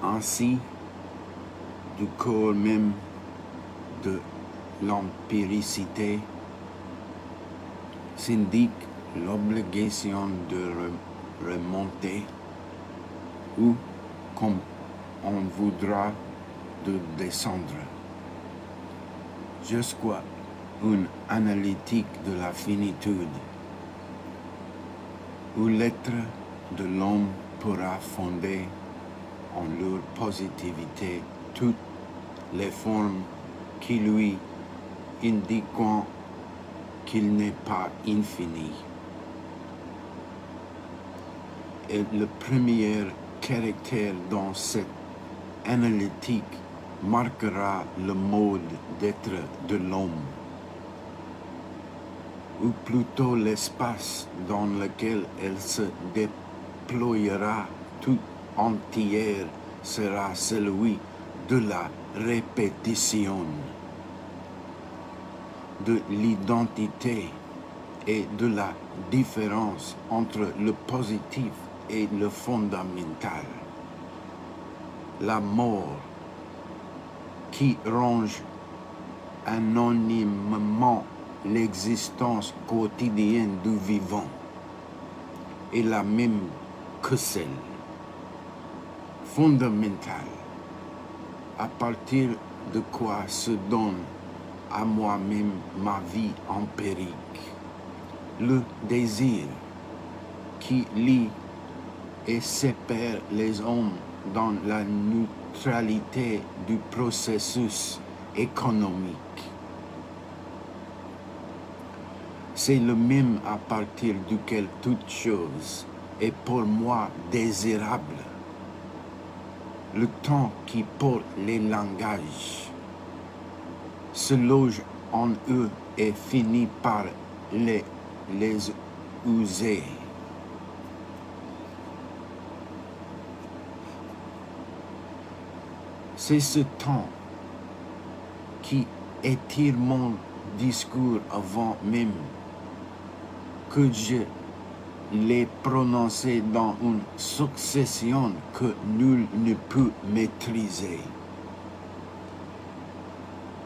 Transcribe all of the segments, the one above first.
Ainsi, du corps même de l'empiricité s'indique l'obligation de remonter ou, comme on voudra, de descendre jusqu'à une analytique de la finitude, où l'être de l'homme pourra fonder en leur positivité toutes les formes qui lui indiquent qu'il n'est pas infini. Et le premier caractère dans cette analytique marquera le mode d'être de l'homme, ou plutôt l'espace dans lequel elle se déploiera tout entière sera celui de la répétition, de l'identité et de la différence entre le positif et le fondamental. La mort qui ronge anonymement l'existence quotidienne du vivant est la même que celle fondamentale, à partir de quoi se donne à moi-même ma vie empirique. Le désir qui lie et sépare les hommes dans la neutralité du processus économique. C'est le même à partir duquel toute chose est pour moi désirable. Le temps qui porte les langages se loge en eux et finit par les user. C'est ce temps qui étire mon discours avant même que je l'ai prononcé dans une succession que nul ne peut maîtriser.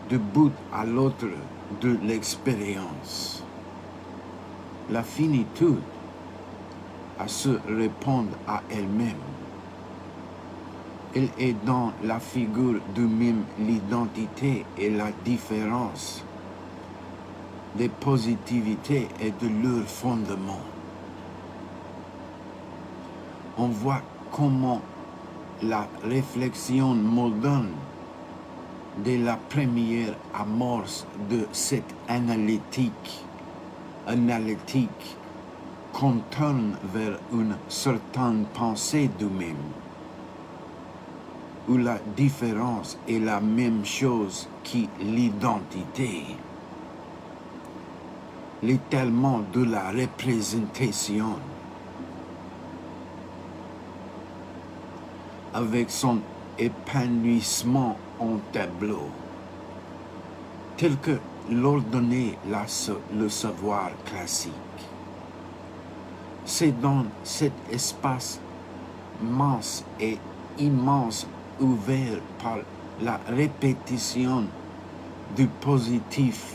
De bout à l'autre de l'expérience, la finitude à se répondre à elle-même. Elle est dans la figure de même l'identité et la différence des positivités et de leurs fondements. On voit comment la réflexion moderne dès la première amorce de cette analytique contourne vers une certaine pensée d'eux-mêmes, où la différence est la même chose que l'identité. L'étalement de la représentation, avec son épanouissement en tableau, tel que l'ordonnait le savoir classique. C'est dans cet espace mince et immense ouvert par la répétition du positif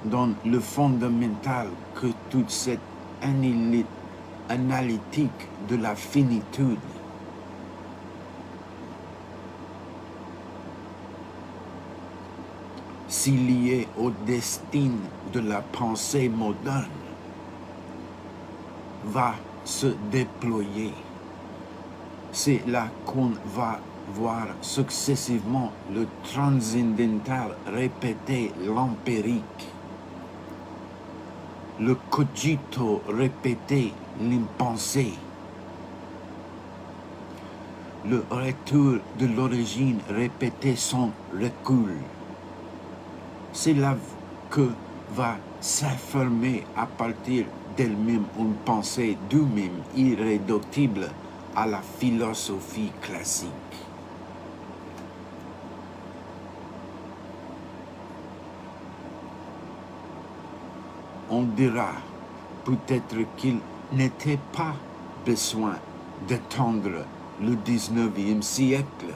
dans le fondamental que toute cette analytique de la finitude si liée au destin de la pensée moderne va se déployer. C'est là qu'on va voir successivement le transcendantal répéter l'empirique, le cogito répéter l'impensé, le retour de l'origine répéter son recul. C'est là que va s'affirmer à partir d'elle-même une pensée d'eux-mêmes irréductible à la philosophie classique. On dira peut-être qu'il n'était pas besoin d'attendre le 19e siècle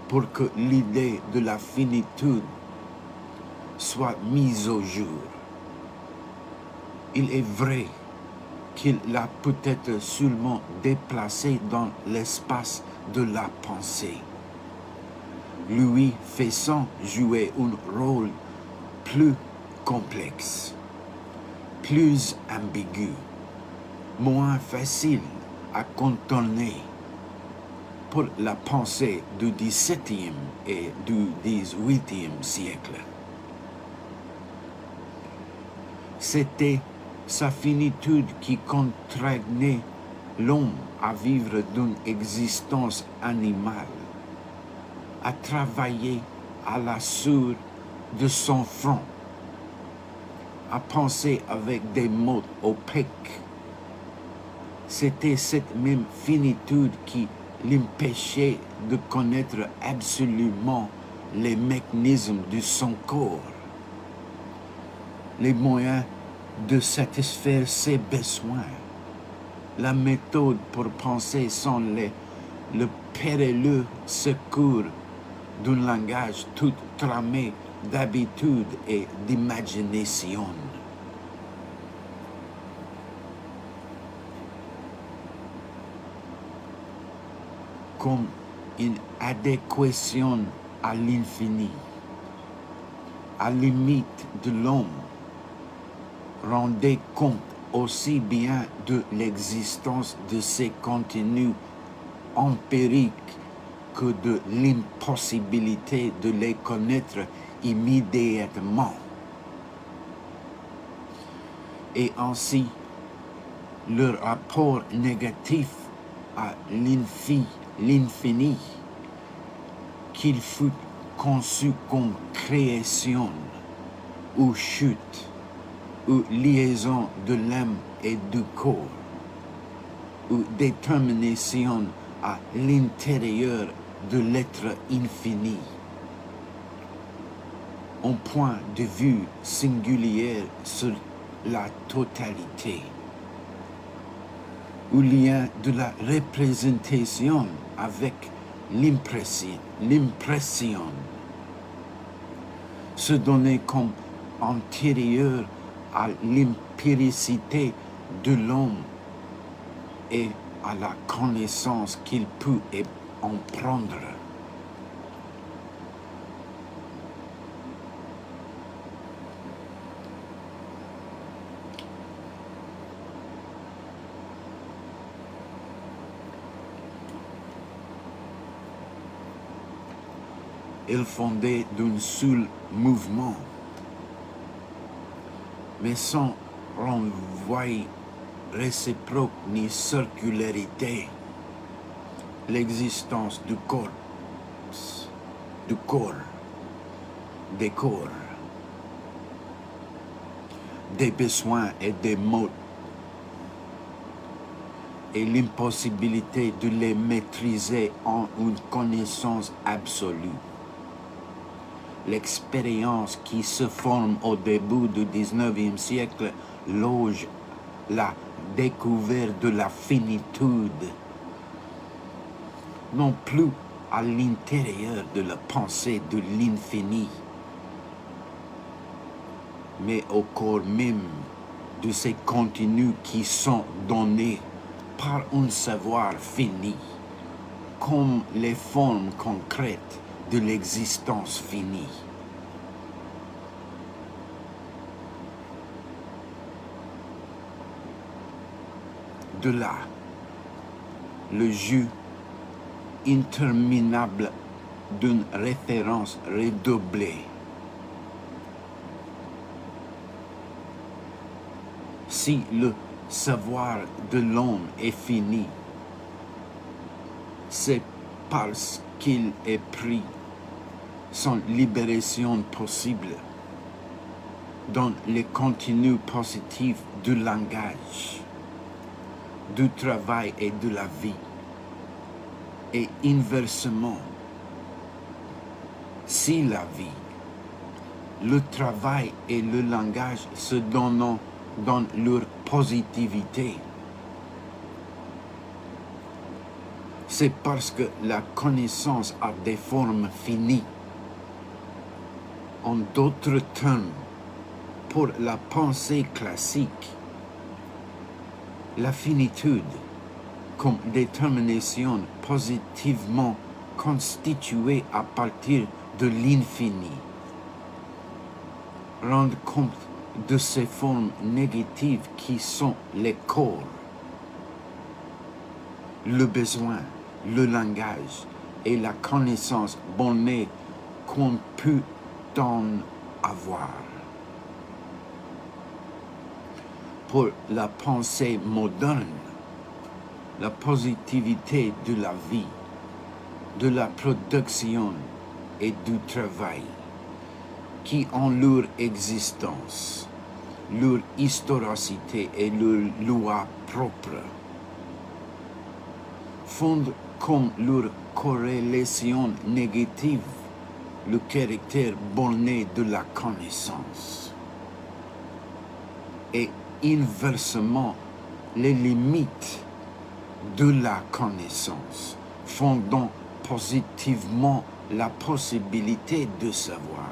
pour que l'idée de la finitude soit mise au jour. Il est vrai qu'il l'a peut-être seulement déplacé dans l'espace de la pensée, lui faisant jouer un rôle plus complexe, plus ambigu, moins facile à contourner pour la pensée du XVIIe et du XVIIIe siècle. C'était sa finitude qui contraignait l'homme à vivre d'une existence animale, à travailler à la sueur de son front, à penser avec des mots opaques. C'était cette même finitude qui l'empêchait de connaître absolument les mécanismes de son corps, les moyens de satisfaire ses besoins, la méthode pour penser sans le périlleux secours d'un langage tout tramé d'habitude et d'imagination. Comme une adéquation à l'infini, à la limite de l'homme, rendait compte aussi bien de l'existence de ces contenus empiriques que de l'impossibilité de les connaître immédiatement. Et ainsi, le rapport négatif à l'infini, qu'il fut conçu comme création ou chute, ou liaison de l'âme et du corps, ou détermination à l'intérieur de l'être infini. Un point de vue singulier sur la totalité, ou lien de la représentation avec l'impression, se donner comme antérieur à l'empiricité de l'homme et à la connaissance qu'il peut en prendre. Il fondait d'un seul mouvement, mais sans renvoi réciproque ni circularité, l'existence du corps, des corps, des besoins et des mots, et l'impossibilité de les maîtriser en une connaissance absolue. L'expérience qui se forme au début du XIXe siècle loge la découverte de la finitude, non plus à l'intérieur de la pensée de l'infini, mais au corps même de ces contenus qui sont donnés par un savoir fini, comme les formes concrètes de l'existence finie. De là, le jeu interminable d'une référence redoublée. Si le savoir de l'homme est fini, c'est parce qu'il est pris sans libération possible dans les contenus positifs du langage, du travail et de la vie. Et inversement, si la vie, le travail et le langage se donnent dans leur positivité, c'est parce que la connaissance a des formes finies. En d'autres termes, pour la pensée classique, la finitude, comme détermination positivement constituée à partir de l'infini, rend compte de ces formes négatives qui sont les corps, le besoin, le langage et la connaissance bornée qu'on peut en avoir. Pour la pensée moderne, la positivité de la vie, de la production et du travail, qui ont leur existence, leur historicité et leur loi propre, fondent comme leur corrélation négative le caractère borné de la connaissance. Et inversement, les limites de la connaissance fondant positivement la possibilité de savoir.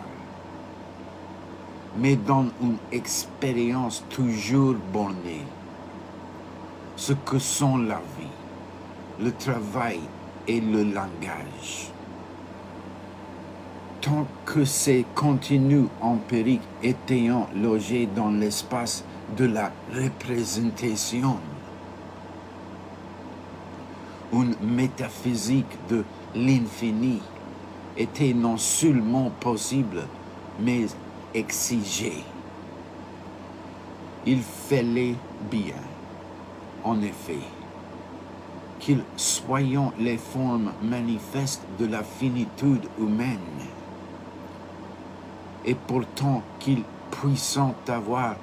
Mais dans une expérience toujours bornée, ce que sont la vie, le travail et le langage. Tant que ces contenus empiriques étaient logés dans l'espace de la représentation, une métaphysique de l'infini était non seulement possible, mais exigée. Il fallait bien, en effet, qu'ils soient les formes manifestes de la finitude humaine, et pourtant qu'ils puissent avoir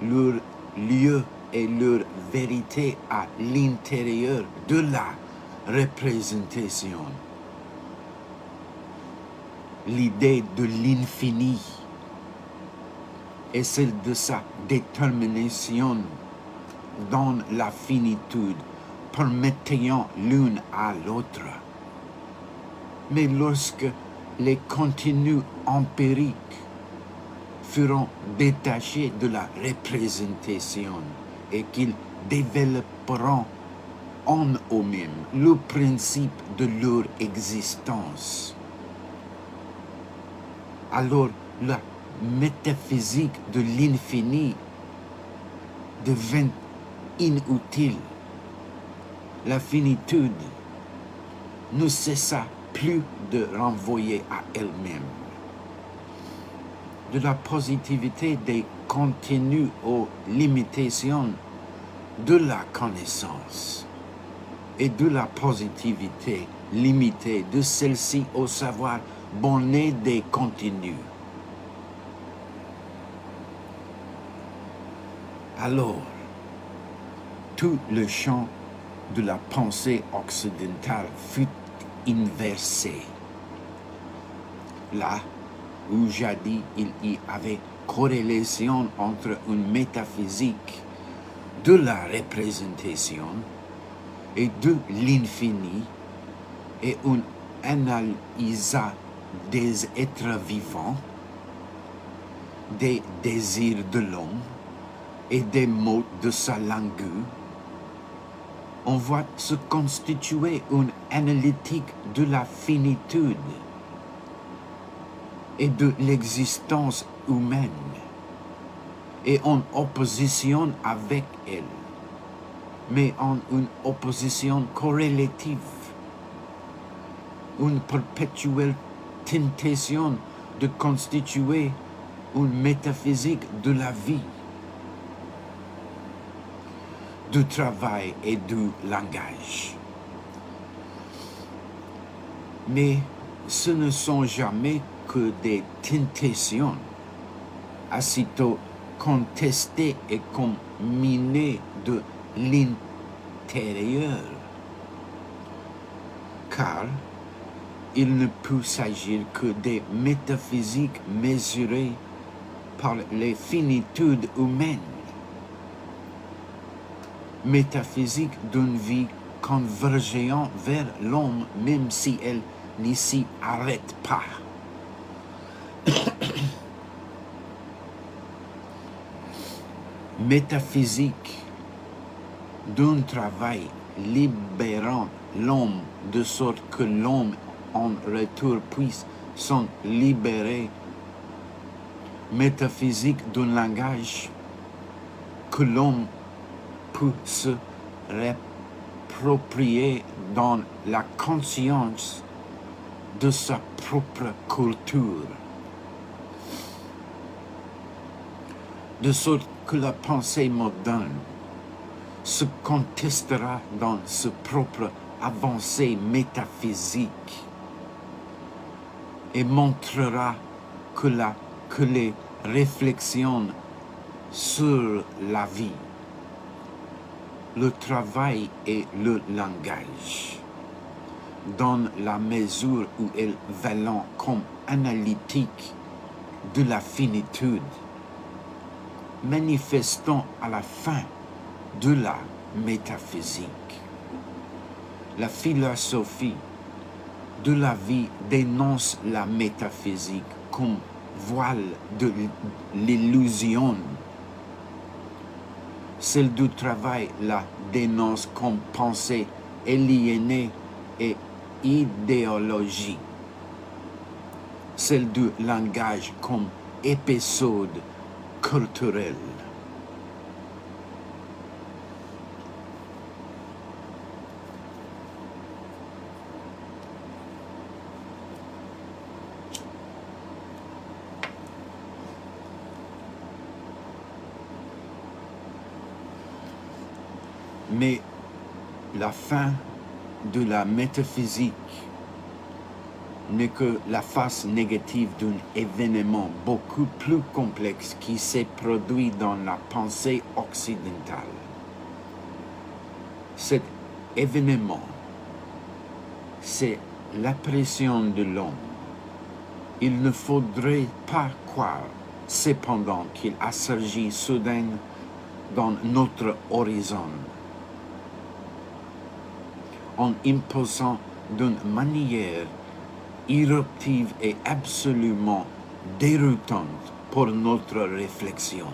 leur lieu et leur vérité à l'intérieur de la représentation. L'idée de l'infini est celle de sa détermination dans la finitude, permettant l'une à l'autre. Mais lorsque les contenus empiriques feront détachés de la représentation et qu'ils développeront en eux-mêmes le principe de leur existence, alors la métaphysique de l'infini devient inutile. La finitude ne cessa plus de renvoyer à elle-même. De la positivité des contenus aux limitations de la connaissance et de la positivité limitée de celle-ci au savoir borné des contenus. Alors, tout le champ de la pensée occidentale fut inversé. Là où jadis il y avait corrélation entre une métaphysique de la représentation et de l'infini et une analyse des êtres vivants, des désirs de l'homme et des mots de sa langue, on voit se constituer une analytique de la finitude et de l'existence humaine, et en opposition avec elle, mais en une opposition corrélative, une perpétuelle tentation de constituer une métaphysique de la vie, du travail et du langage. Mais ce ne sont jamais que des tentations, aussitôt contestées et combinées de l'intérieur, car il ne peut s'agir que des métaphysiques mesurées par les finitudes humaines, métaphysique d'une vie convergeant vers l'homme même si elle n'y s'y arrête pas. Métaphysique d'un travail libérant l'homme de sorte que l'homme en retour puisse s'en libérer. Métaphysique d'un langage que l'homme peut se réapproprier dans la conscience de sa propre culture, de sorte que la pensée moderne se contestera dans sa propre avancée métaphysique et montrera que les réflexions sur la vie, le travail et le langage, dans la mesure où elles valent comme analytique de la finitude, manifestant à la fin de la métaphysique. La philosophie de la vie dénonce la métaphysique comme voile de l'illusion. Celle du travail la dénonce comme pensée aliénée et idéologie. Celle du langage comme épisode culturel. Mais la fin de la métaphysique n'est que la face négative d'un événement beaucoup plus complexe qui s'est produit dans la pensée occidentale. Cet événement, c'est l'apparition de l'homme. Il ne faudrait pas croire, cependant, qu'il a surgi soudain dans notre horizon, en imposant d'une manière irruptive et absolument déroutante pour notre réflexion.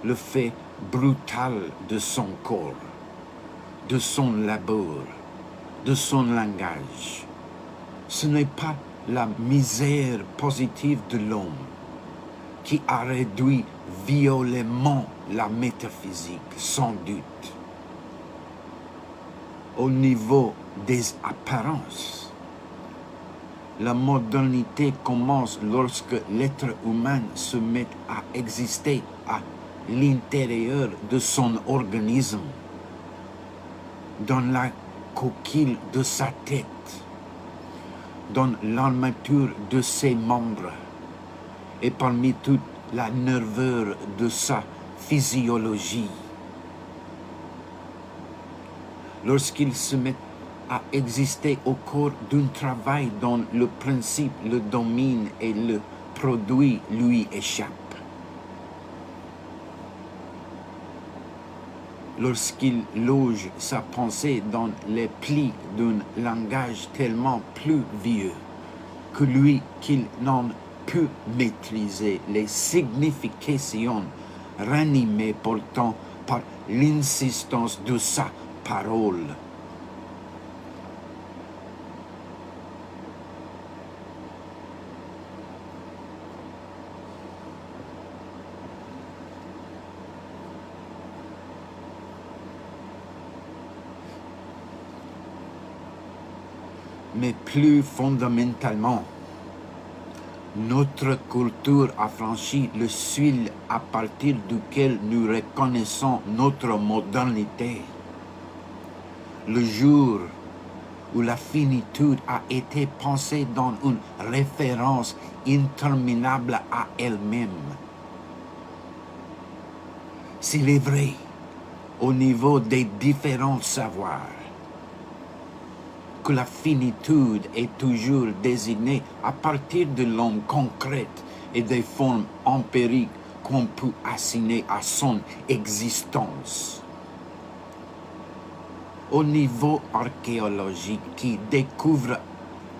Le fait brutal de son corps, de son labeur, de son langage. Ce n'est pas la misère positive de l'homme qui a réduit violemment la métaphysique, sans doute. Au niveau des apparences, la modernité commence lorsque l'être humain se met à exister à l'intérieur de son organisme, dans la coquille de sa tête, dans l'armature de ses membres et parmi toute la nervure de sa physiologie. Lorsqu'il se met à exister au cours d'un travail dont le principe le domine et le produit lui échappe. Lorsqu'il loge sa pensée dans les plis d'un langage tellement plus vieux que lui qu'il n'en peut maîtriser les significations ranimées pourtant par l'insistance de sa parole. Mais plus fondamentalement, notre culture a franchi le seuil à partir duquel nous reconnaissons notre modernité. Le jour où la finitude a été pensée dans une référence interminable à elle-même. S'il est vrai, au niveau des différents savoirs, que la finitude est toujours désignée à partir de l'homme concret et des formes empiriques qu'on peut assigner à son existence. au niveau archéologique qui découvre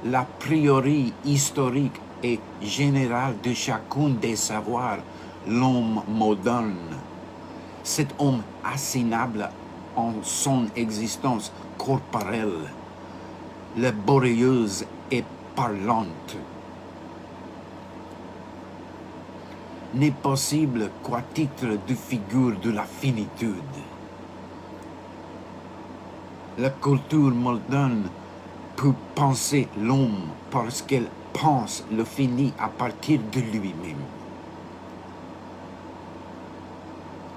l'a priori historique et général de chacun des savoirs, l'homme moderne, cet homme assinable en son existence corporelle, laborieuse et parlante, n'est possible qu'à titre de figure de la finitude. La culture moderne peut penser l'homme parce qu'elle pense le fini à partir de lui-même.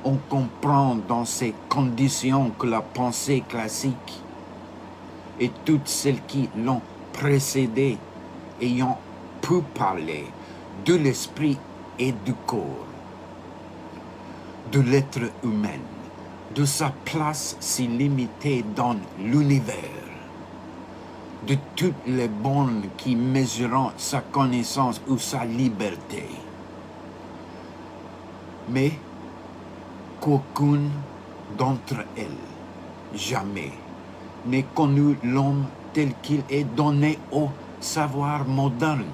On comprend dans ces conditions que la pensée classique et toutes celles qui l'ont précédée ayant pu parler de l'esprit et du corps, de l'être humain, de sa place si limitée dans l'univers, de toutes les bornes qui mesurent sa connaissance ou sa liberté. Mais qu'aucune d'entre elles, jamais, n'ait connu l'homme tel qu'il est donné au savoir moderne.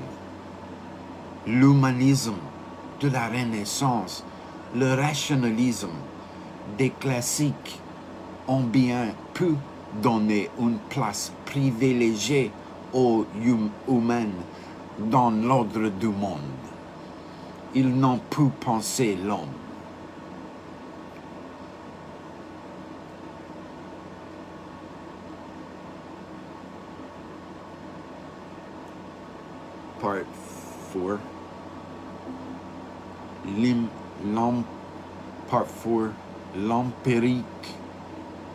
L'humanisme de la Renaissance, le rationalisme des classiques ont bien pu donner une place privilégiée aux humains dans l'ordre du monde. Ils n'ont pu penser l'homme. Part 4. Part 4. L'empirique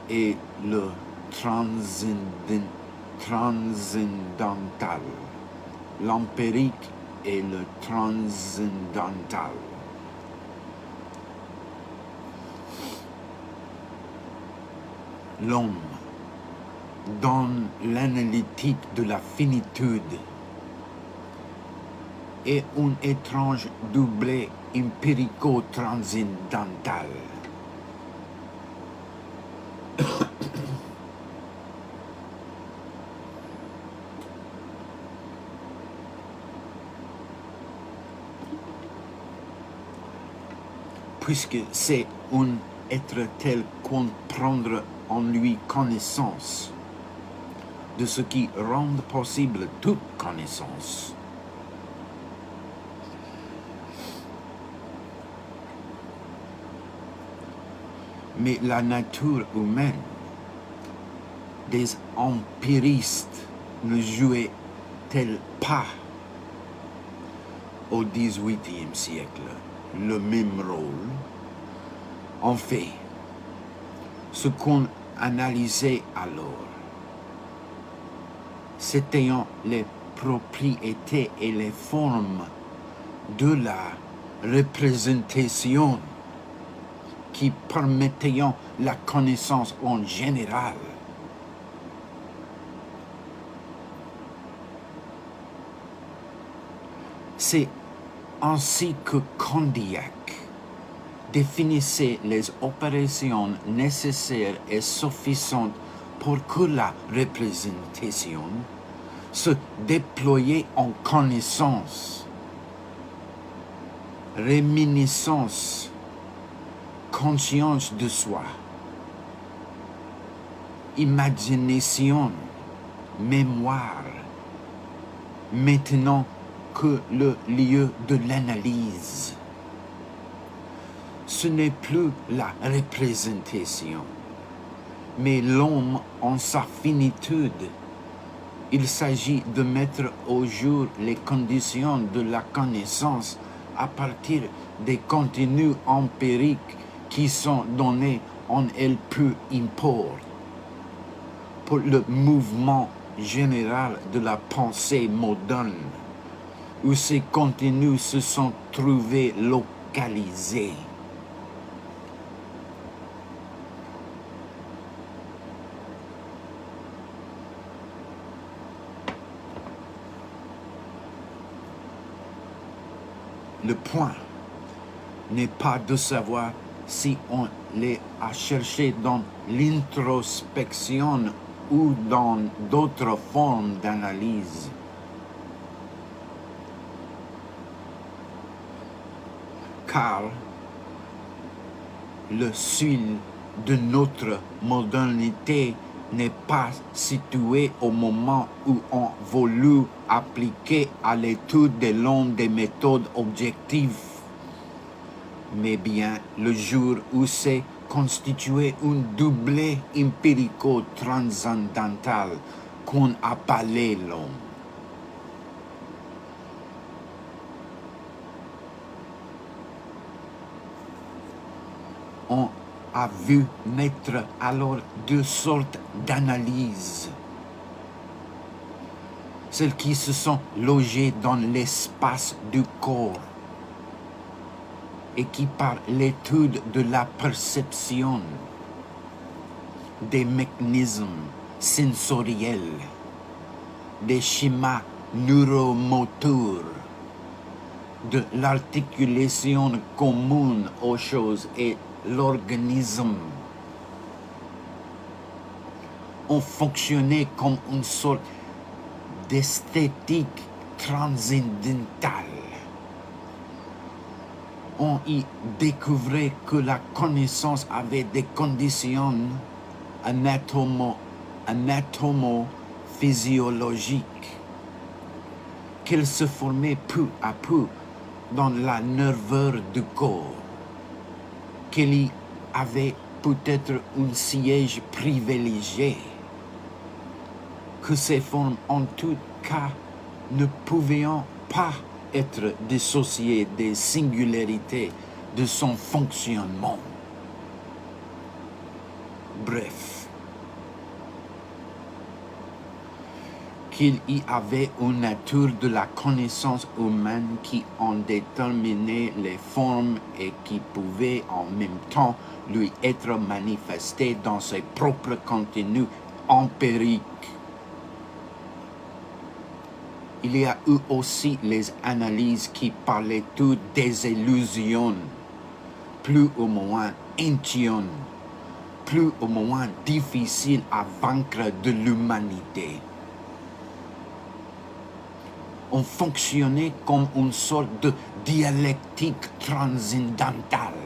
et le transcendantal. L'empirique et le transcendantal. L'homme, dans l'analytique de la finitude, est un étrange doublé empirico-transcendantal. Puisque c'est un être tel qu'on prendre en lui connaissance de ce qui rend possible toute connaissance. Mais la nature humaine des empiristes ne jouait-elle pas au XVIIIe siècle le même rôle? En fait, ce qu'on analysait alors, c'était les propriétés et les formes de la représentation qui permettaient la connaissance en général. C'est ainsi que Condillac définissait les opérations nécessaires et suffisantes pour que la représentation se déploie en connaissance, réminiscence, conscience de soi, imagination, mémoire, maintenant que le lieu de l'analyse. Ce n'est plus la représentation, mais l'homme en sa finitude. Il s'agit de mettre au jour les conditions de la connaissance à partir des contenus empiriques qui sont donnés en elle peu importe pour le mouvement général de la pensée moderne, où ces contenus se sont trouvés localisés. Le point n'est pas de savoir si on à chercher dans l'introspection ou dans d'autres formes d'analyse. Car le fil de notre modernité n'est pas situé au moment où on voulut appliquer à l'étude de l'homme des méthodes objectives, mais bien le jour où s'est constitué un doublé empirico-transcendantal qu'on appelait l'homme. On a vu naître alors deux sortes d'analyses. Celles qui se sont logées dans l'espace du corps et qui, par l'étude de la perception, des mécanismes sensoriels, des schémas neuromoteurs, de l'articulation commune aux choses et l'organisme, ont fonctionné comme une sorte d'esthétique transcendantale. On y découvrait que la connaissance avait des conditions anatomo-physiologiques, qu'elle se formait peu à peu dans la nervure du corps, qu'elle y avait peut-être un siège privilégié, que ces formes en tout cas ne pouvaient pas être dissociées des singularités de son fonctionnement. Bref, qu'il y avait une nature de la connaissance humaine qui en déterminait les formes et qui pouvait en même temps lui être manifestée dans ses propres contenus empiriques. Il y a eu aussi les analyses qui parlaient toutes des illusions, plus ou moins intimes, plus ou moins difficiles à vaincre de l'humanité. On fonctionnait comme une sorte de dialectique transcendantale.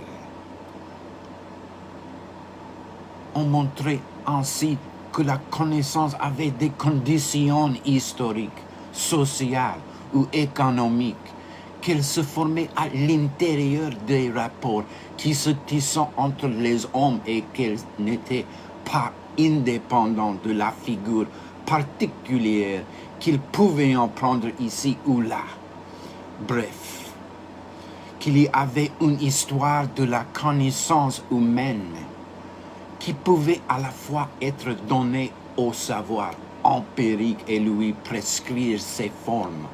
On montrait ainsi que la connaissance avait des conditions historiques, sociales ou économiques, qu'elle se formait à l'intérieur des rapports qui se tissaient entre les hommes et qu'elle n'était pas indépendante de la figure particulière qu'ils pouvaient en prendre ici ou là. Bref, qu'il y avait une histoire de la connaissance humaine qui pouvait à la fois être donnée au savoir empirique et lui prescrire ses formes.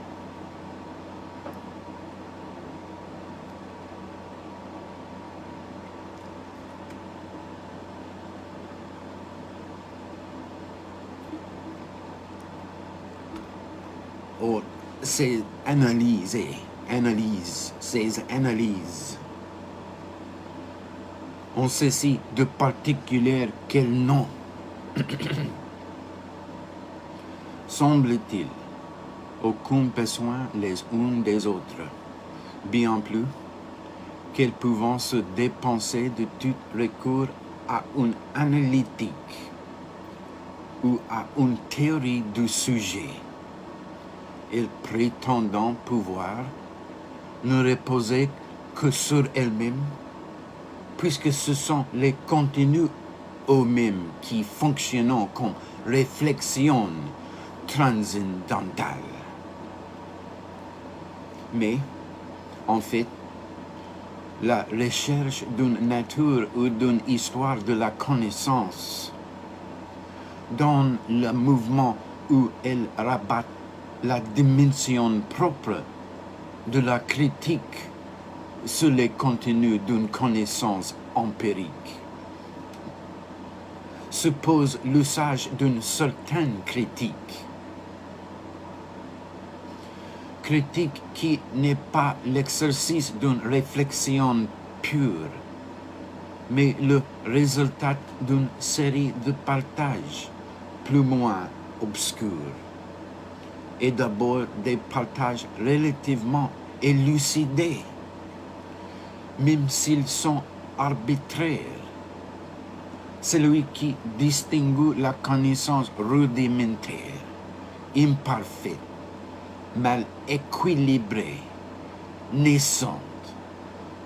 Or, ces analyses ont ceci de particulier qu'elles n'ont, semble-t-il, aucun besoin les unes des autres, bien plus qu'elles pouvant se dépenser de tout recours à une analytique ou à une théorie du sujet. Elles prétendant pouvoir ne reposer que sur elles-mêmes, puisque ce sont les contenus eux-mêmes qui fonctionnent comme réflexion transcendantale. Mais, en fait, la recherche d'une nature ou d'une histoire de la connaissance, dans le mouvement où elle rabat la dimension propre de la critique sur les contenus d'une connaissance empirique, suppose l'usage d'une certaine critique qui n'est pas l'exercice d'une réflexion pure, mais le résultat d'une série de partages plus ou moins obscurs, et d'abord des partages relativement élucidés, même s'ils sont arbitraires. Celui qui distingue la connaissance rudimentaire, imparfaite, mal équilibrée, naissante,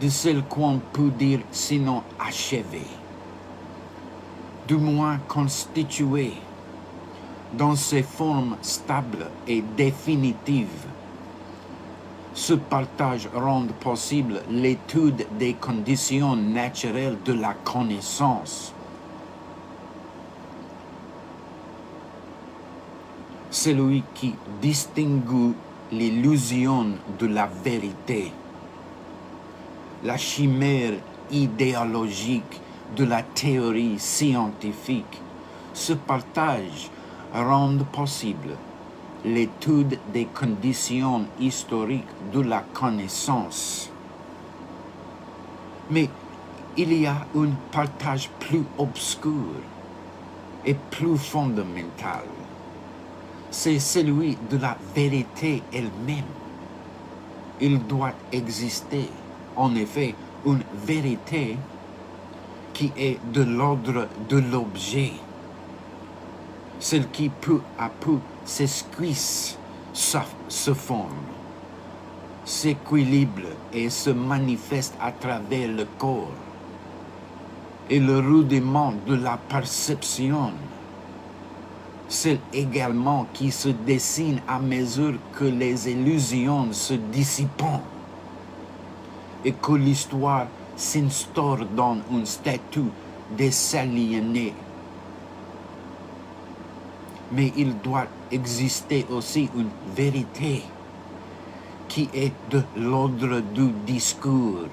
de celle qu'on peut dire sinon achevée, du moins constituée, dans ses formes stables et définitives. Ce partage rend possible l'étude des conditions naturelles de la connaissance. Celui qui distingue l'illusion de la vérité, la chimère idéologique de la théorie scientifique, ce partage rend possible l'étude des conditions historiques de la connaissance. Mais il y a un partage plus obscur et plus fondamental. C'est celui de la vérité elle-même. Il doit exister, en effet, une vérité qui est de l'ordre de l'objet, celle qui peu à peu s'esquisse, se forme, s'équilibre et se manifeste à travers le corps, et le rudiment de la perception, celle également qui se dessine à mesure que les illusions se dissipent et que l'histoire s'instaure dans un statut désaliéné. Mais il doit exister aussi une vérité qui est de l'ordre du discours,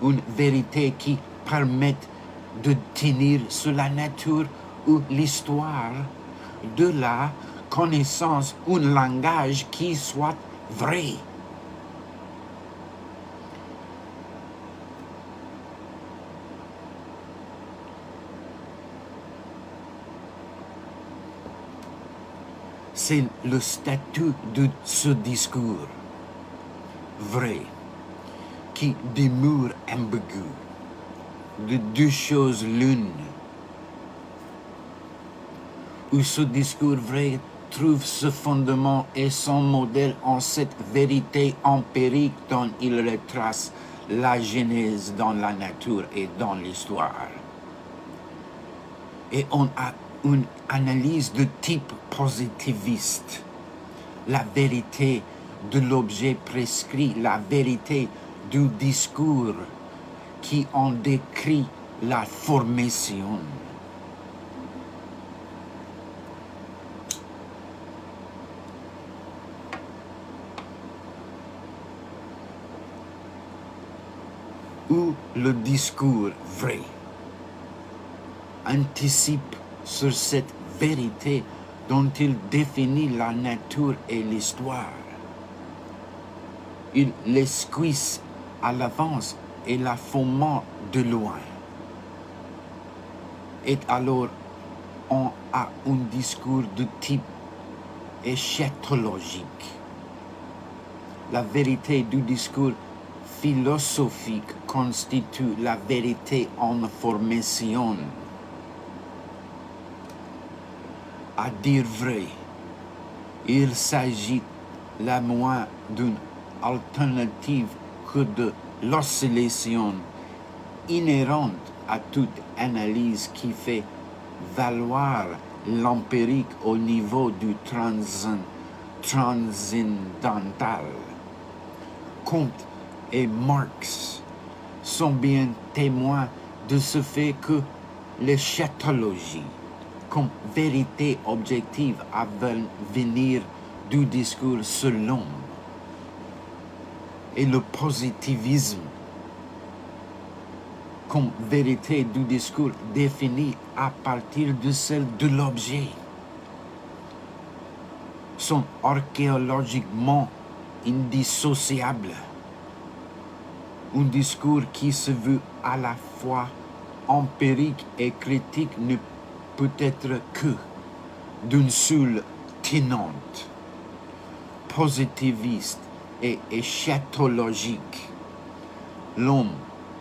une vérité qui permette de tenir sur la nature ou l'histoire de la connaissance, un langage qui soit vrai. C'est le statut de ce discours vrai qui demeure ambigu, de deux choses l'une, où ce discours vrai trouve ce fondement et son modèle en cette vérité empirique dont il retrace la genèse dans la nature et dans l'histoire. Et on a une analyse de type positiviste. La vérité de l'objet prescrit, la vérité du discours qui en décrit la formation. Où le discours vrai anticipe sur cette vérité dont il définit la nature et l'histoire. Il l'esquisse à l'avance et la fomente de loin. Et alors, on a un discours de type eschatologique. La vérité du discours philosophique constitue la vérité en formation. À dire vrai, il s'agit la moins d'une alternative que de l'oscillation inhérente à toute analyse qui fait valoir l'empirique au niveau du transcendantal. Comte et Marx sont bien témoins de ce fait que l'eschatologie, comme vérité objective à venir du discours selon, et le positivisme, comme vérité du discours définie à partir de celle de l'objet, sont archéologiquement indissociables. Un discours qui se veut à la fois empirique et critique ne peut être que d'une seule tenante, positiviste et eschatologique. L'homme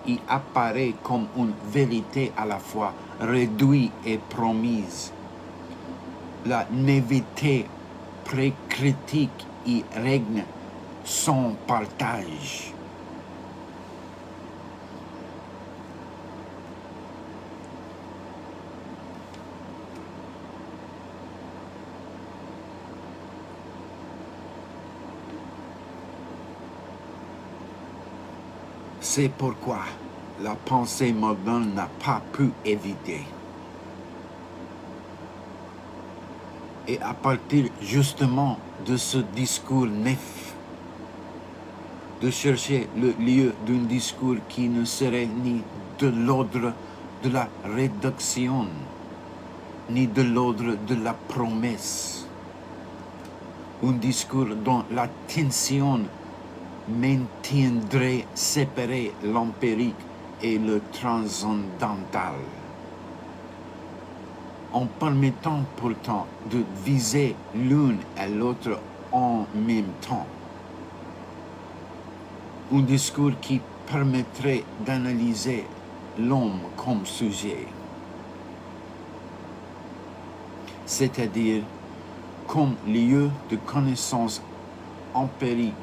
y apparaît comme une vérité à la fois réduite et promise. La naïveté pré-critique y règne sans partage. C'est pourquoi la pensée moderne n'a pas pu éviter. Et à partir justement de ce discours neuf, de chercher le lieu d'un discours qui ne serait ni de l'ordre de la réduction, ni de l'ordre de la promesse. Un discours dont la tension maintiendrait séparé l'empirique et le transcendantal, en permettant pourtant de viser l'une et l'autre en même temps. Un discours qui permettrait d'analyser l'homme comme sujet, c'est-à-dire comme lieu de connaissance empirique,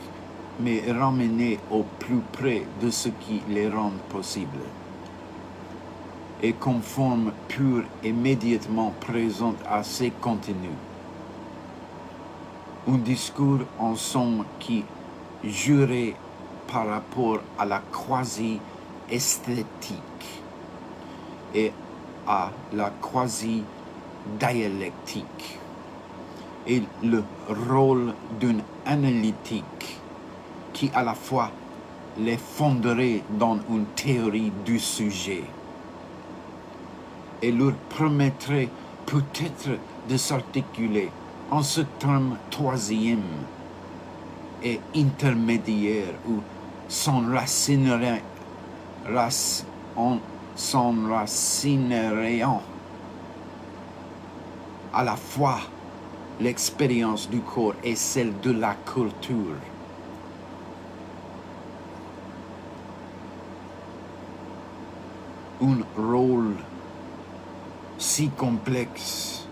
mais ramené au plus près de ce qui les rend possibles, et comme forme pure immédiatement présente à ses contenus. Un discours en somme qui jurait par rapport à la quasi-esthétique et à la quasi-dialectique, et le rôle d'une analytique qui à la fois les fonderait dans une théorie du sujet et leur permettrait peut-être de s'articuler en ce terme troisième et intermédiaire où s'enracinerait à la fois l'expérience du corps et celle de la culture. Un rôle si complexe,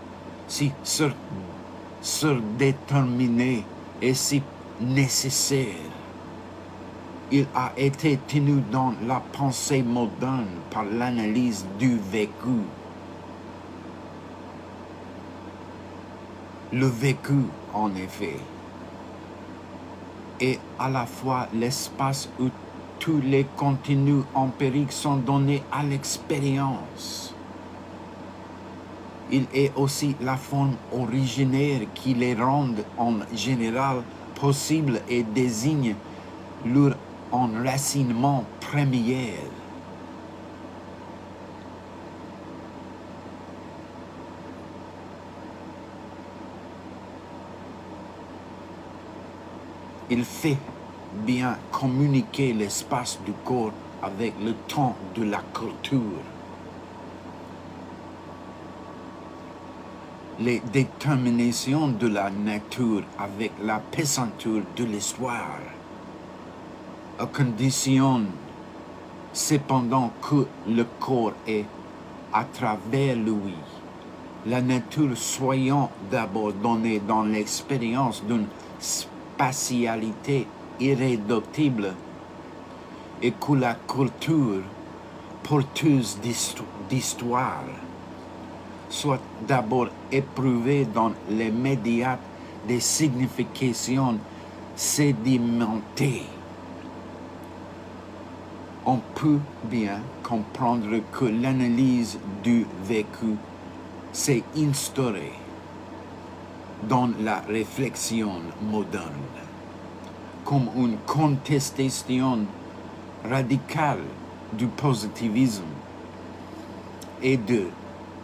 si surdéterminé et si nécessaire. Il a été tenu dans la pensée moderne par l'analyse du vécu. Le vécu, en effet, est à la fois l'espace où tous les contenus empiriques sont donnés à l'expérience. Il est aussi la forme originaire qui les rend en général possibles et désigne leur enracinement premier. Il fait bien communiquer l'espace du corps avec le temps de la culture. Les déterminations de la nature avec la pesanteur de l'histoire, à condition cependant que le corps est à travers lui, la nature soyant d'abord donnée dans l'expérience d'une spatialité irréductible, et que la culture, porteuse d'histoire, soit d'abord éprouvée dans les médias des significations sédimentées. On peut bien comprendre que l'analyse du vécu s'est instaurée dans la réflexion moderne comme une contestation radicale du positivisme et de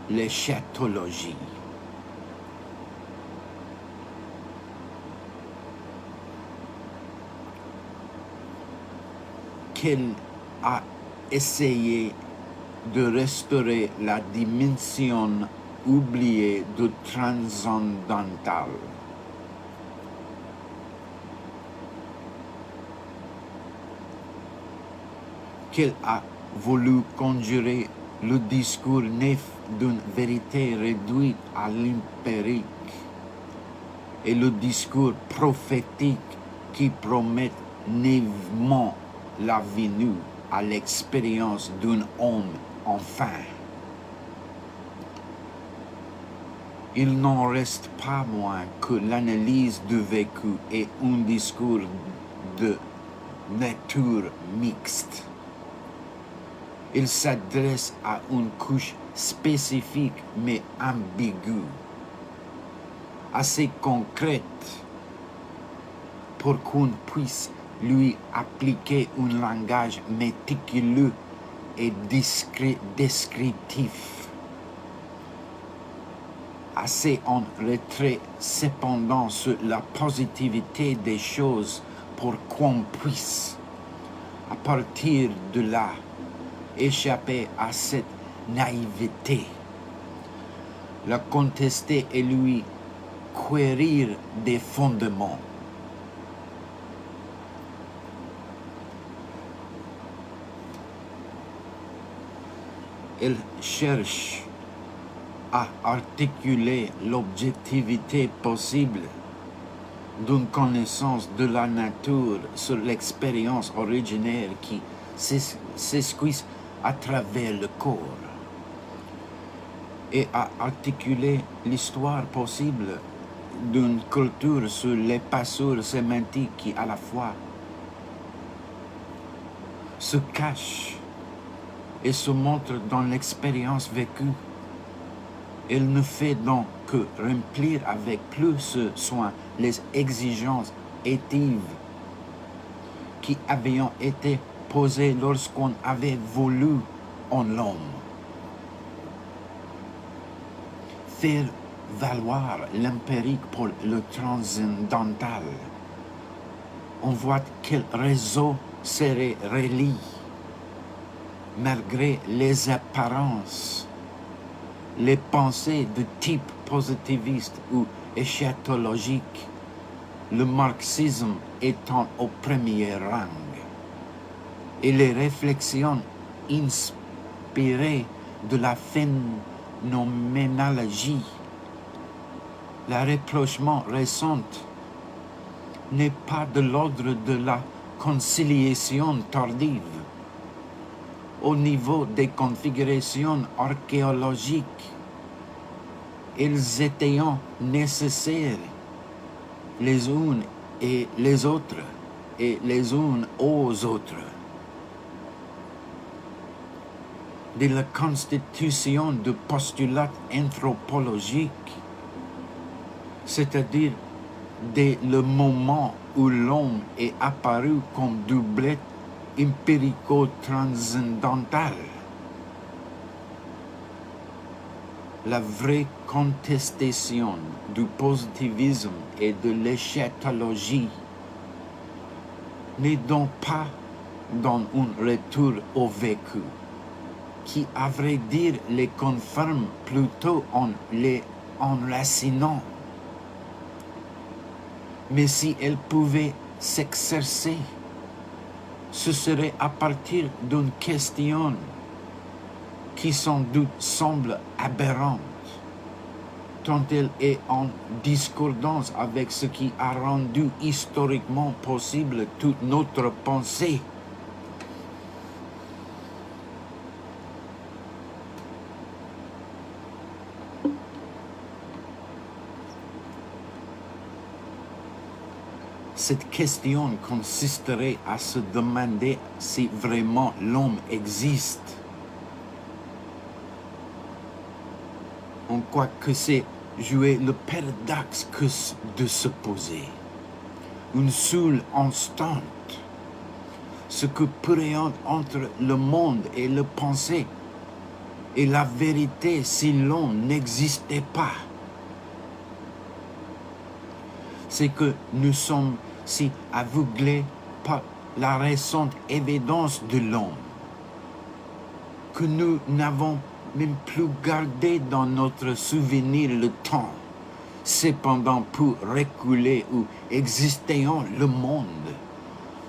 l'éschatologie. qu'elle a essayé de restaurer la dimension oubliée du transcendantal. Qu'elle a voulu conjurer le discours naïf d'une vérité réduite à l'empirique et le discours prophétique qui promet naïvement la venue à l'expérience d'un homme enfin. Il n'en reste pas moins que l'analyse du vécu est un discours de nature mixte. Il s'adresse à une couche spécifique mais ambiguë, assez concrète pour qu'on puisse lui appliquer un langage méticuleux et descriptif, assez en retrait cependant sur la positivité des choses pour qu'on puisse, à partir de là, échapper à cette naïveté, la contester et lui quérir des fondements. Elle cherche à articuler l'objectivité possible d'une connaissance de la nature sur l'expérience originaire qui s'esquisse à travers le corps et à articuler l'histoire possible d'une culture sur les passures sémantiques qui à la fois se cachent et se montrent dans l'expérience vécue. Elle ne fait donc que remplir avec plus soin les exigences étives qui avaient été posées lorsqu'on avait voulu en l'homme. Faire valoir l'empirique pour le transcendantal. On voit quel réseau serait relié, malgré les apparences, les pensées de type positiviste ou eschatologique, le marxisme étant au premier rang, et les réflexions inspirées de la phénoménologie. Le rapprochement récent n'est pas de l'ordre de la conciliation tardive. Au niveau des configurations archéologiques, elles étaient nécessaires les unes et les autres et les unes aux autres. De la constitution du postulat anthropologique, c'est-à-dire dès le moment où l'homme est apparu comme doublet empirico-transcendantal. La vraie contestation du positivisme et de l'éschatologie n'est donc pas dans un retour au vécu, qui, à vrai dire, les confirme plutôt en les enracinant. Mais si elle pouvait s'exercer, ce serait à partir d'une question qui sans doute semble aberrante, tant elle est en discordance avec ce qui a rendu historiquement possible toute notre pensée. Cette question consisterait à se demander si vraiment l'homme existe. On croit que c'est jouer le paradoxe que de se poser. Une seule instant, ce que pourrait entre le monde et le pensée et la vérité si l'homme n'existait pas. C'est que nous sommes si aveuglés par la récente évidence de l'homme, que nous n'avons même plus gardé dans notre souvenir le temps, cependant pour reculer ou existant le monde,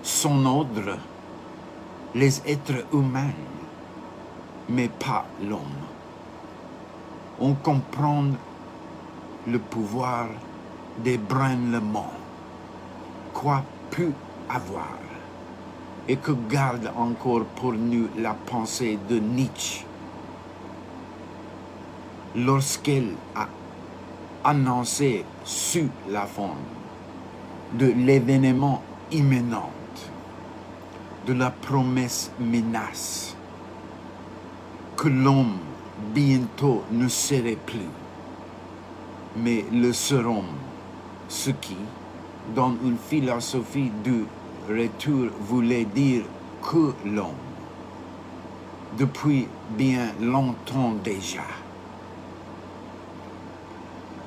son ordre, les êtres humains, mais pas l'homme. On comprend le pouvoir d'ébranlement, quoi peut avoir, et que garde encore pour nous la pensée de Nietzsche, lorsqu'elle a annoncé sous la forme de l'événement imminent, de la promesse menace, que l'homme bientôt ne serait plus, mais le seront, ce qui, dans une philosophie du retour, voulait dire que l'homme, depuis bien longtemps déjà,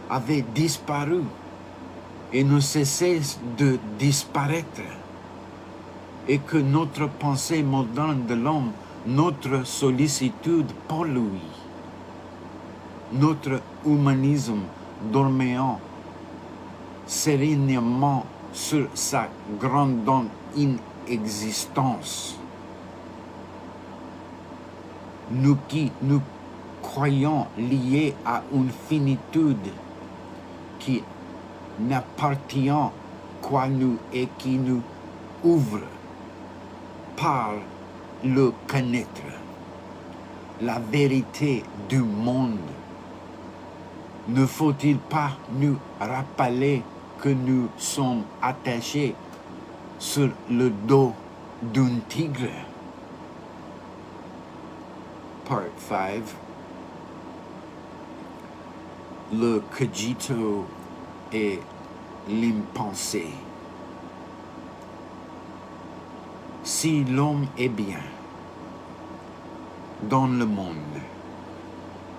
avait disparu et ne cessait de disparaître, et que notre pensée moderne de l'homme, notre sollicitude pour lui, notre humanisme dormant sérénement sur sa grande inexistence, nous qui nous croyons liés à une finitude qui n'appartient qu'à nous et qui nous ouvre par le connaître, la vérité du monde. Ne faut-il pas nous rappeler que nous sommes attachés sur le dos d'un tigre? Part 5. Le cogito et l'impensé. Si l'homme est bien dans le monde,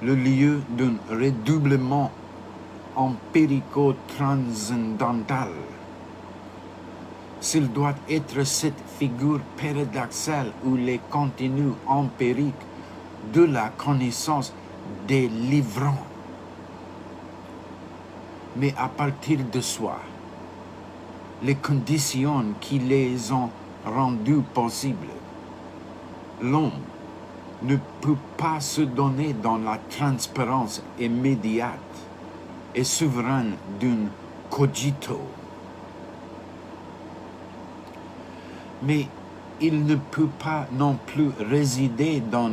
le lieu d'un redoublement empirico-transcendantal, s'il doit être cette figure paradoxale où les contenus empiriques de la connaissance délivrant, mais à partir de soi, les conditions qui les ont rendus possibles, l'homme ne peut pas se donner dans la transparence immédiate et souveraine d'un cogito. Mais il ne peut pas non plus résider dans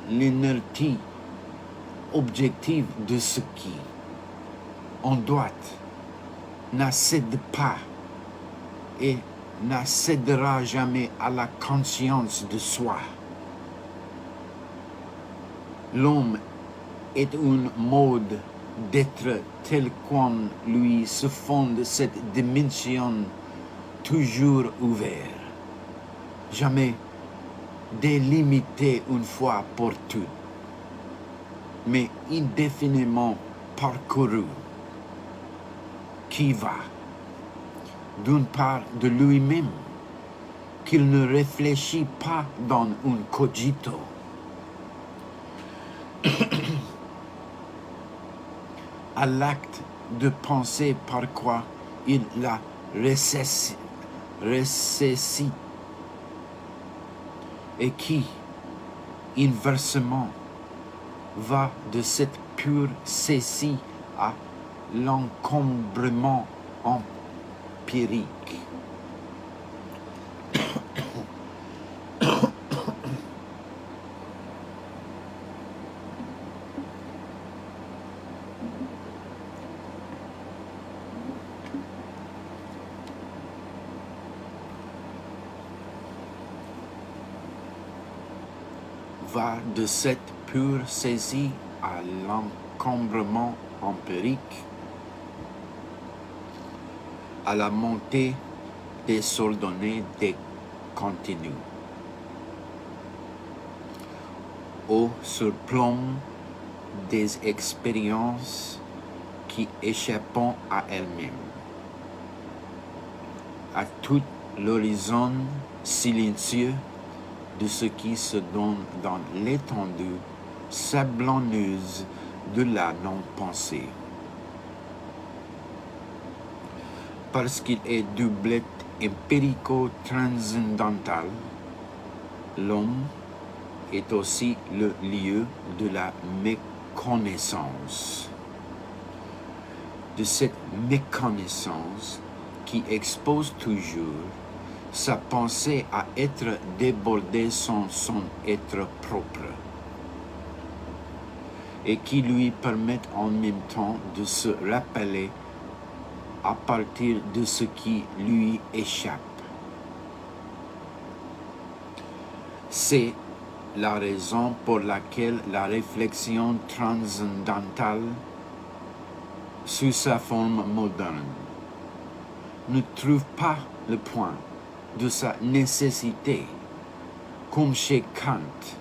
l'inertie objective de ce qui, en droit, n'accède pas et n'accédera jamais à la conscience de soi. L'homme est un mode d'être tel qu'en lui se fonde cette dimension toujours ouverte, jamais délimitée une fois pour toutes, mais indéfiniment parcourue, qui va, d'une part de lui-même, qu'il ne réfléchit pas dans un cogito, à l'acte de penser par quoi il la ressaisit, et qui, inversement, va de cette pure saisie à l'encombrement empirique. Va de cette pure saisie à l'encombrement empirique, à la montée désordonnée des contenus, au surplomb des expériences qui échappent à elles-mêmes, à toute l'horizon silencieux de ce qui se donne dans l'étendue sablonneuse de la non-pensée. Parce qu'il est doublé empirico-transcendantal, l'homme est aussi le lieu de la méconnaissance. De cette méconnaissance qui expose toujours sa pensée à être débordée sans son être propre et qui lui permet en même temps de se rappeler à partir de ce qui lui échappe. C'est la raison pour laquelle la réflexion transcendantale, sous sa forme moderne, ne trouve pas le point de sa nécessité, comme chez Kant,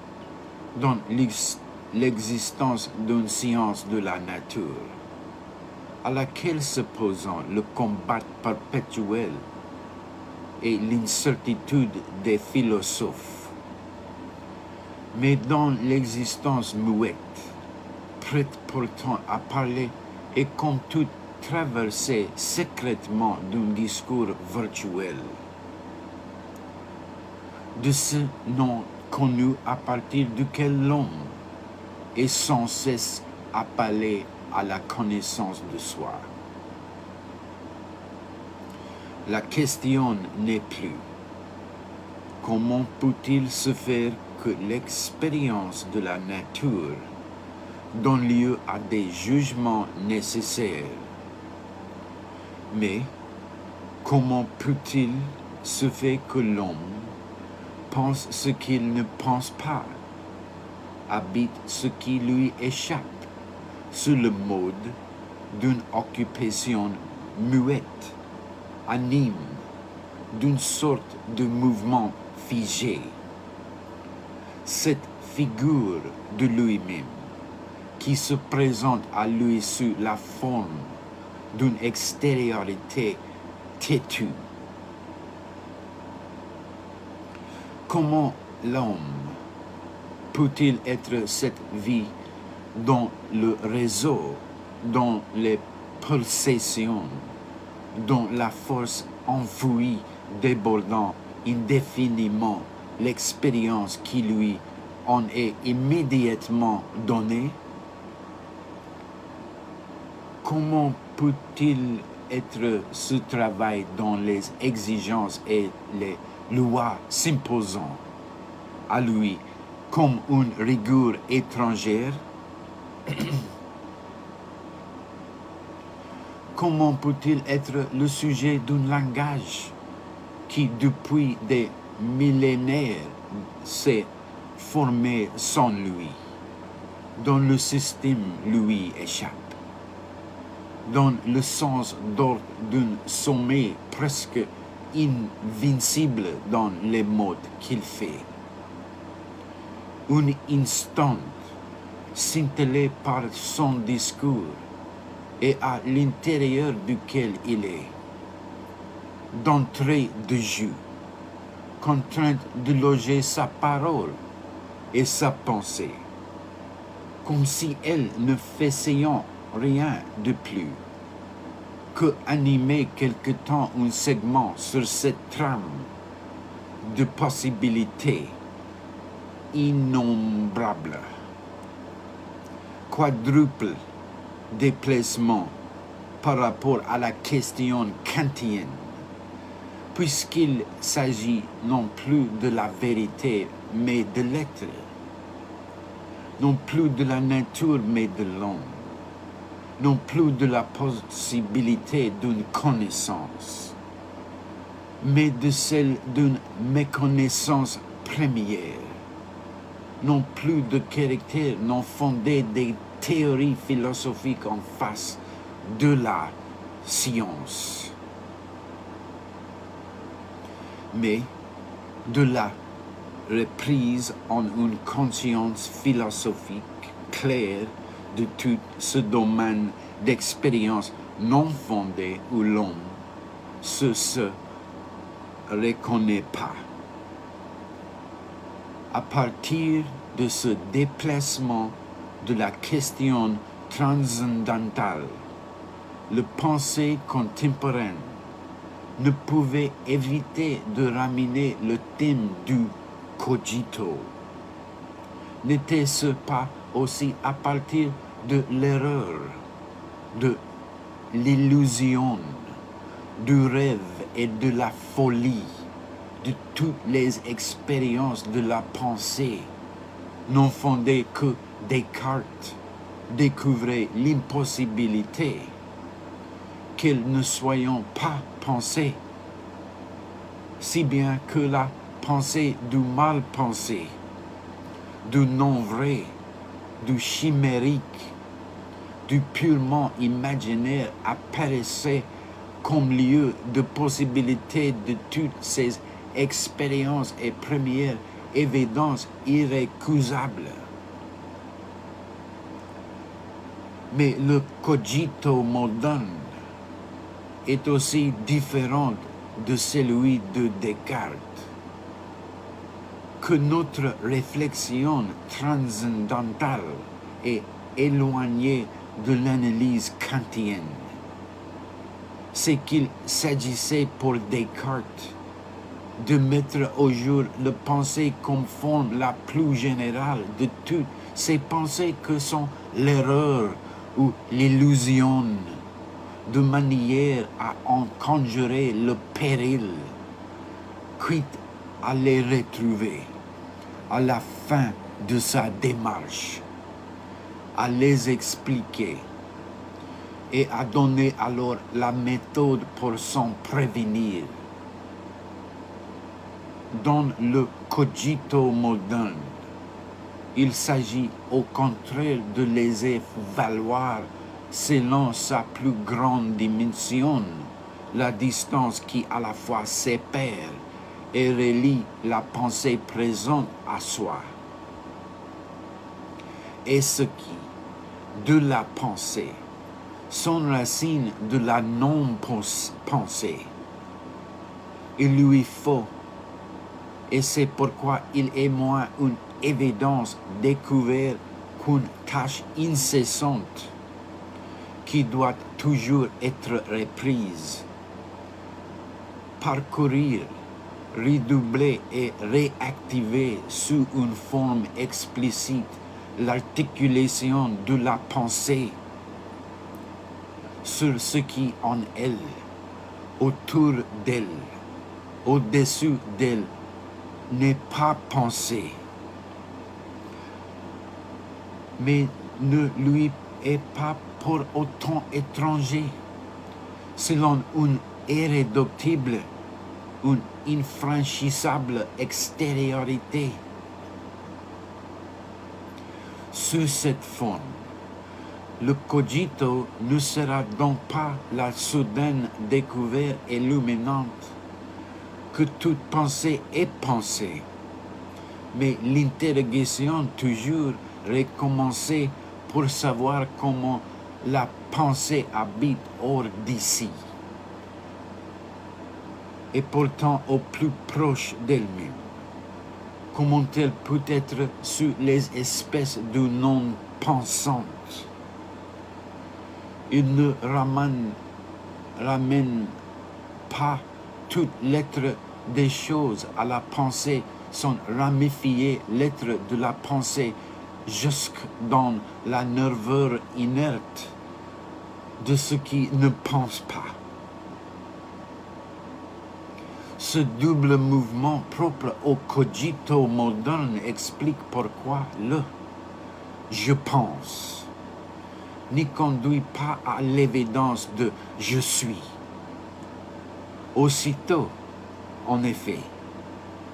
dans l'existence d'une science de la nature, à laquelle s'opposant le combat perpétuel et l'incertitude des philosophes, mais dans l'existence muette, prête pourtant à parler et comme toute traversée secrètement d'un discours virtuel, de ce nom connu à partir duquel l'homme est sans cesse appelé à la connaissance de soi. La question n'est plus comment peut-il se faire que l'expérience de la nature donne lieu à des jugements nécessaires, mais comment peut-il se faire que l'homme pense ce qu'il ne pense pas, habite ce qui lui échappe, sous le mode d'une occupation muette, anime, d'une sorte de mouvement figé. Cette figure de lui-même, qui se présente à lui sous la forme d'une extériorité têtue. Comment l'homme peut-il être cette vie dans le réseau, dans les pulsations, dans la force enfouie débordant indéfiniment l'expérience qui lui en est immédiatement donnée? Comment peut-il être ce travail dont les exigences et les lois s'imposant à lui comme une rigueur étrangère? Comment peut-il être le sujet d'un langage qui, depuis des millénaires, s'est formé sans lui, dont le système lui échappe, dans le sens d'ordre d'un sommet presque invincible dans les modes qu'il fait? Un instant scintillé par son discours et à l'intérieur duquel il est, d'entrée de jeu, contraint de loger sa parole et sa pensée, comme si elle ne faisait rien de plus que animer quelque temps un segment sur cette trame de possibilités innombrables. Quadruple déplacement par rapport à la question kantienne, puisqu'il s'agit non plus de la vérité mais de l'être, non plus de la nature mais de l'homme, non plus de la possibilité d'une connaissance, mais de celle d'une méconnaissance première, non plus de caractère non fondé des théories philosophiques en face de la science, mais de la reprise en une conscience philosophique claire de tout ce domaine d'expérience non fondée où l'homme se reconnaît pas. À partir de ce déplacement de la question transcendantale, le pensée contemporaine ne pouvait éviter de ramener le thème du cogito. N'était-ce pas aussi à partir de l'erreur, de l'illusion, du rêve et de la folie, de toutes les expériences de la pensée non fondées que Descartes découvrait l'impossibilité qu'elles ne soient pas pensées, si bien que la pensée du mal pensé, du non-vrai, du chimérique, du purement imaginaire apparaissait comme lieu de possibilité de toutes ces expériences et premières évidences irrécusables. Mais le cogito moderne est aussi différent de celui de Descartes. Que notre réflexion transcendantale est éloignée de l'analyse kantienne. C'est qu'il s'agissait pour Descartes de mettre au jour la pensée comme forme la plus générale de toutes ces pensées que sont l'erreur ou l'illusion, de manière à en conjurer le péril, quitte à les retrouver à la fin de sa démarche, à les expliquer et à donner alors la méthode pour s'en prévenir. Dans le cogito moderne, il s'agit au contraire de laisser valoir selon sa plus grande dimension la distance qui à la fois sépare et relie la pensée présente à soi. Et ce qui, de la pensée, sont racines de la non-pensée. Il lui faut, et c'est pourquoi il est moins une évidence découverte qu'une tâche incessante qui doit toujours être reprise. Parcourir, redoubler et réactiver sous une forme explicite l'articulation de la pensée sur ce qui en elle, autour d'elle, au-dessus d'elle, n'est pas pensé, mais ne lui est pas pour autant étranger, selon une irréductible, une infranchissable extériorité. Sous cette forme, le cogito ne sera donc pas la soudaine découverte illuminante que toute pensée est pensée, mais l'interrogation toujours recommencée pour savoir comment la pensée habite hors d'ici, et pourtant au plus proche d'elle-même. Comment elle peut être sous les espèces de non-pensantes? Il ne ramène pas toute l'être des choses à la pensée sans ramifier l'être de la pensée jusque dans la nervure inerte de ce qui ne pense pas. Ce double mouvement propre au cogito moderne explique pourquoi le « je pense » n'y conduit pas à l'évidence de « je suis ». Aussitôt, en effet,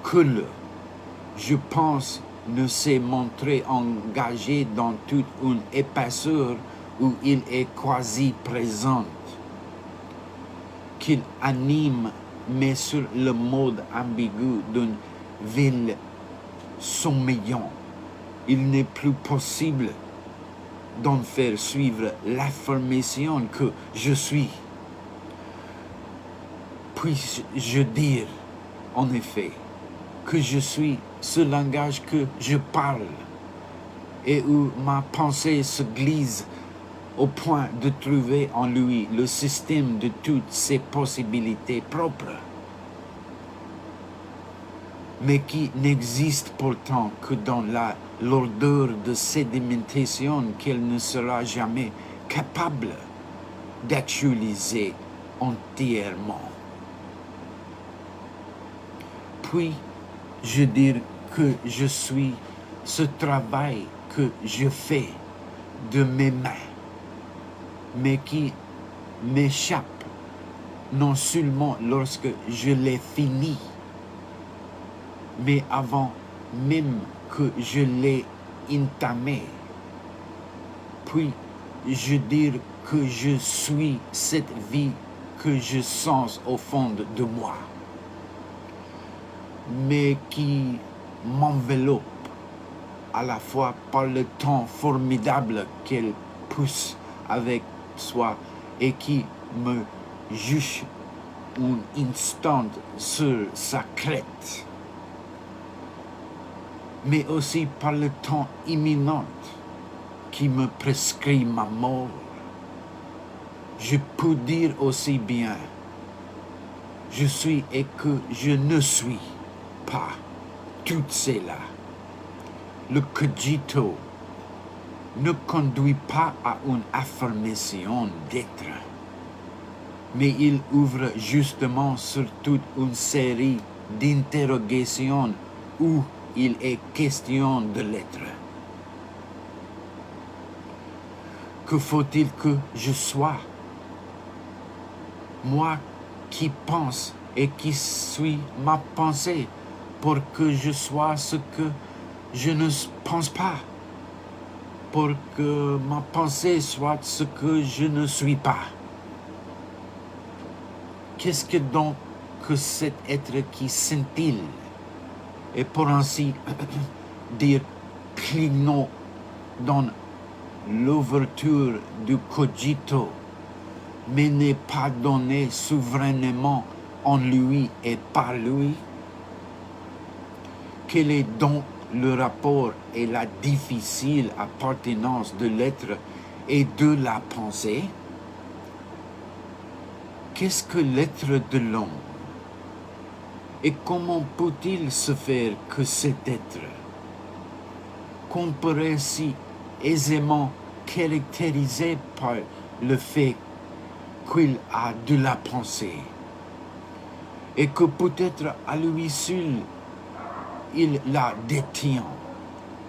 que le « je pense » ne s'est montré engagé dans toute une épaisseur où il est quasi présent, qu'il anime mais sur le mode ambigu d'une ville sommeillant. Il n'est plus possible d'en faire suivre l'affirmation que je suis. Puis-je dire en effet, que je suis ce langage que je parle et où ma pensée se glisse au point de trouver en lui le système de toutes ses possibilités propres, mais qui n'existe pourtant que dans l'odeur de sédimentation qu'elle ne sera jamais capable d'actualiser entièrement. Puis, je dire que je suis ce travail que je fais de mes mains, mais qui m'échappe non seulement lorsque je l'ai fini, mais avant même que je l'ai entamé. Puis, je dire que je suis cette vie que je sens au fond de moi, mais qui m'enveloppe à la fois par le temps formidable qu'elle pousse avec soi et qui me juge un instant sur sa crête, mais aussi par le temps imminent qui me prescrit ma mort. Je peux dire aussi bien, je suis et que je ne suis pas tout cela. Le cogito ne conduit pas à une affirmation d'être, mais il ouvre justement sur toute une série d'interrogations où il est question de l'être. Que faut-il que je sois? Moi qui pense et qui suis ma pensée, pour que je sois ce que je ne pense pas, pour que ma pensée soit ce que je ne suis pas. Qu'est-ce que donc que cet être qui scintille et pour ainsi dire clignot dans l'ouverture du cogito, mais n'est pas donné souverainement en lui et par lui? Quel est donc le rapport et la difficile appartenance de l'être et de la pensée? Qu'est-ce que l'être de l'homme? Et comment peut-il se faire que cet être, qu'on pourrait si aisément caractériser par le fait qu'il a de la pensée, et que peut-être à lui seul il la détient,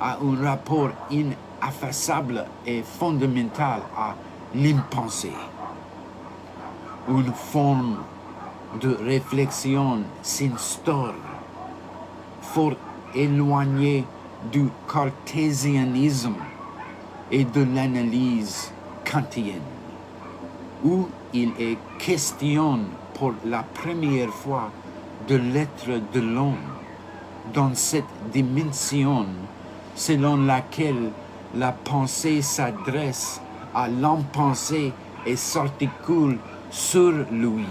a un rapport ineffaçable et fondamental à l'impensé, une forme de réflexion s'instaure, fort éloignée du cartésianisme et de l'analyse kantienne, où il est question pour la première fois de l'être de l'homme dans cette dimension selon laquelle la pensée s'adresse à l'impensé et s'articule sur lui.